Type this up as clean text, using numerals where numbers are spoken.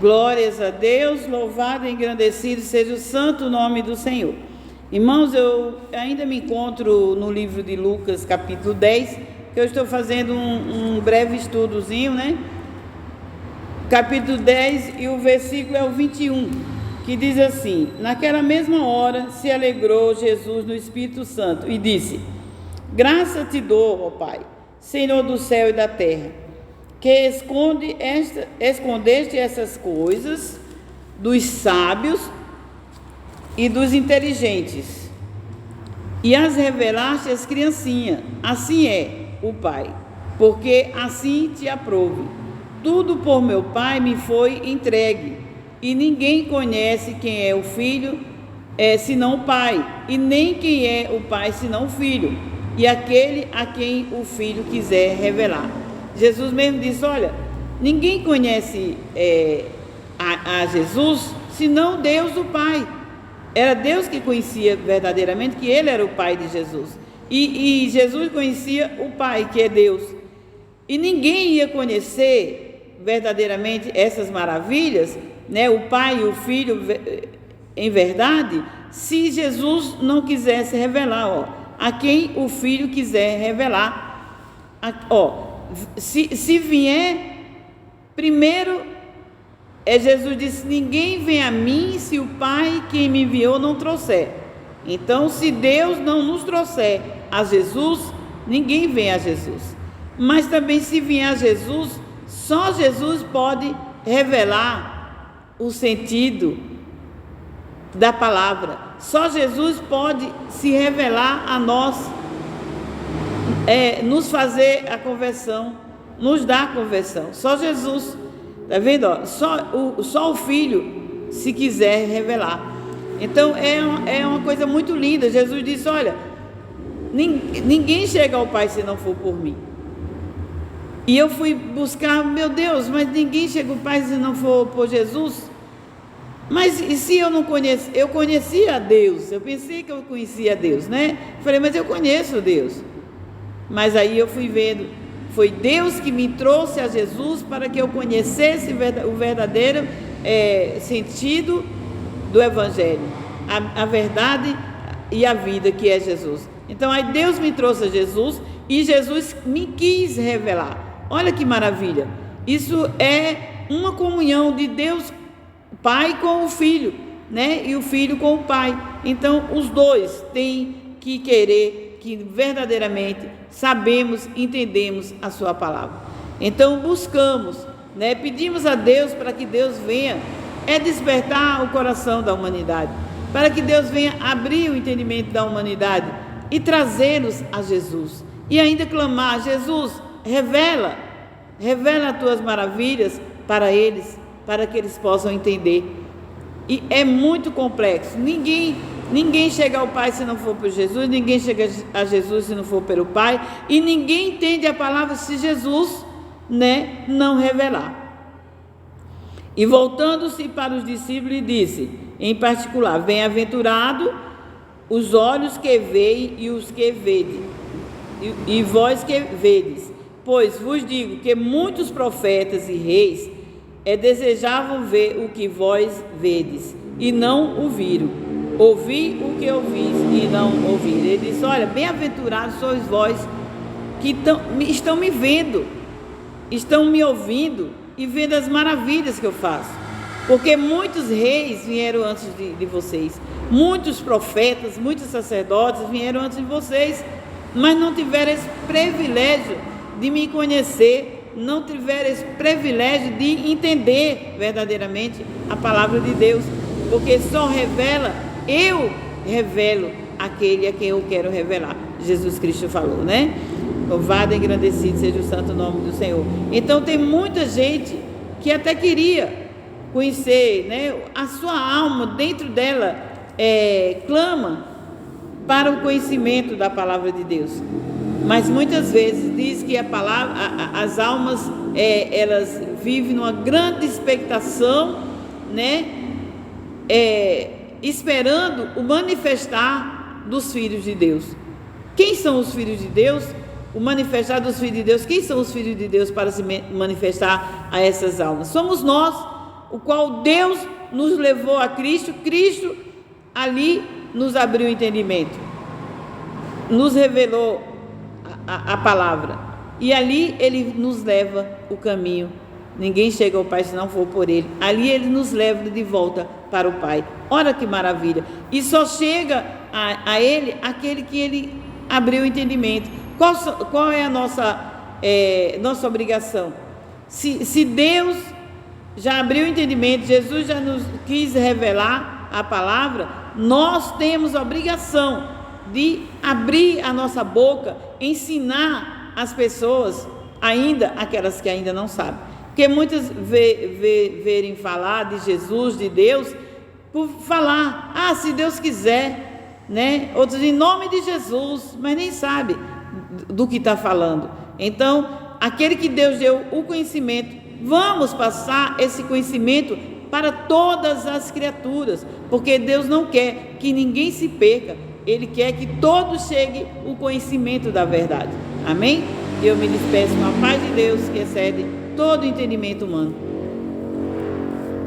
Glórias a Deus, louvado e engrandecido seja o santo nome do Senhor. Irmãos, eu ainda me encontro no livro de Lucas, capítulo 10, que eu estou fazendo um breve estudozinho, né? Capítulo 10 e o versículo é o 21, que diz assim: naquela mesma hora se alegrou Jesus no Espírito Santo e disse: graça te dou, ó Pai, Senhor do céu e da terra, que escondeste essas coisas dos sábios e dos inteligentes, e as revelaste às criancinhas. Assim é o Pai, porque assim te aprouve. Tudo por meu Pai me foi entregue, e ninguém conhece quem é o Filho, senão o Pai, e nem quem é o Pai, senão o Filho, e aquele a quem o Filho quiser revelar. Jesus mesmo disse: olha, ninguém conhece a Jesus, senão Deus o Pai. Era Deus que conhecia verdadeiramente que Ele era o Pai de Jesus. E Jesus conhecia o Pai, que é Deus. E ninguém ia conhecer verdadeiramente essas maravilhas, né, o Pai e o Filho, em verdade, se Jesus não quisesse revelar, a quem o Filho quiser revelar. Se vier, primeiro, Jesus disse: ninguém vem a mim se o Pai que me enviou não trouxer. Então, se Deus não nos trouxer a Jesus, ninguém vem a Jesus. Mas também, se vier a Jesus, só Jesus pode revelar o sentido da palavra. Só Jesus pode se revelar a nós, nos fazer a conversão, nos dar a conversão. Só Jesus, está vendo? Só o Filho, se quiser revelar. Então é uma coisa muito linda. Jesus disse: olha, ninguém chega ao Pai se não for por mim. E eu fui buscar, meu Deus, mas ninguém chega ao Pai se não for por Jesus. Mas e se eu não conheço? Eu conhecia a Deus, eu pensei que eu conhecia a Deus, né? Falei, mas eu conheço Deus. Mas aí eu fui vendo, foi Deus que me trouxe a Jesus para que eu conhecesse o verdadeiro sentido do Evangelho, a verdade e a vida, que é Jesus. Então aí Deus me trouxe a Jesus e Jesus me quis revelar. Olha que maravilha! Isso é uma comunhão de Deus Pai com o Filho, né? E o Filho com o Pai. Então os dois têm que querer que verdadeiramente sabemos, entendemos a sua palavra. Então buscamos, né? Pedimos a Deus para que Deus venha despertar o coração da humanidade, para que Deus venha abrir o entendimento da humanidade e trazê-los a Jesus. E ainda clamar: Jesus, revela as tuas maravilhas para eles, para que eles possam entender. E é muito complexo. Ninguém chega ao Pai se não for por Jesus, ninguém chega a Jesus se não for pelo Pai, e ninguém entende a palavra se Jesus, né, não revelar. E voltando-se para os discípulos, disse, em particular: bem-aventurado os olhos que veem e os que vedes, e vós que vedes, pois vos digo que muitos profetas e reis desejavam ver o que vós vedes, e não o viram. Ouvi o que ouvis e não ouviram. Ele disse: olha, bem-aventurados sois vós que estão me vendo, estão me ouvindo e vendo as maravilhas que eu faço. Porque muitos reis vieram antes de vocês, muitos profetas, muitos sacerdotes vieram antes de vocês, mas não tiveram esse privilégio de me conhecer, não tiveram esse privilégio de entender verdadeiramente a palavra de Deus, porque só eu revelo aquele a quem eu quero revelar. Jesus Cristo falou, né? Louvado e engrandecido seja o santo nome do Senhor. Então tem muita gente que até queria conhecer, né? A sua alma dentro dela clama para o conhecimento da palavra de Deus, mas muitas vezes diz que as almas elas vivem numa grande expectação, né? Esperando o manifestar dos filhos de Deus. Quem são os filhos de Deus? O manifestar dos filhos de Deus. Quem são os filhos de Deus para se manifestar a essas almas? Somos nós, o qual Deus nos levou a Cristo, Cristo ali nos abriu o entendimento, nos revelou a palavra, e ali Ele nos leva o caminho. Ninguém chega ao Pai se não for por Ele. Ali Ele nos leva de volta para o Pai. Olha que maravilha! E só chega a Ele aquele que Ele abriu o entendimento. Qual é a nossa obrigação? Se Deus já abriu o entendimento, Jesus já nos quis revelar a palavra, nós temos a obrigação de abrir a nossa boca, ensinar as pessoas, ainda aquelas que ainda não sabem. Porque muitas verem falar de Jesus, de Deus, por falar, se Deus quiser, né? Outros em nome de Jesus, mas nem sabe do que está falando. Então, aquele que Deus deu o conhecimento, vamos passar esse conhecimento para todas as criaturas, porque Deus não quer que ninguém se perca, Ele quer que todos cheguem ao conhecimento da verdade. Amém? Eu me despeço com a paz de Deus que excede todo entendimento humano.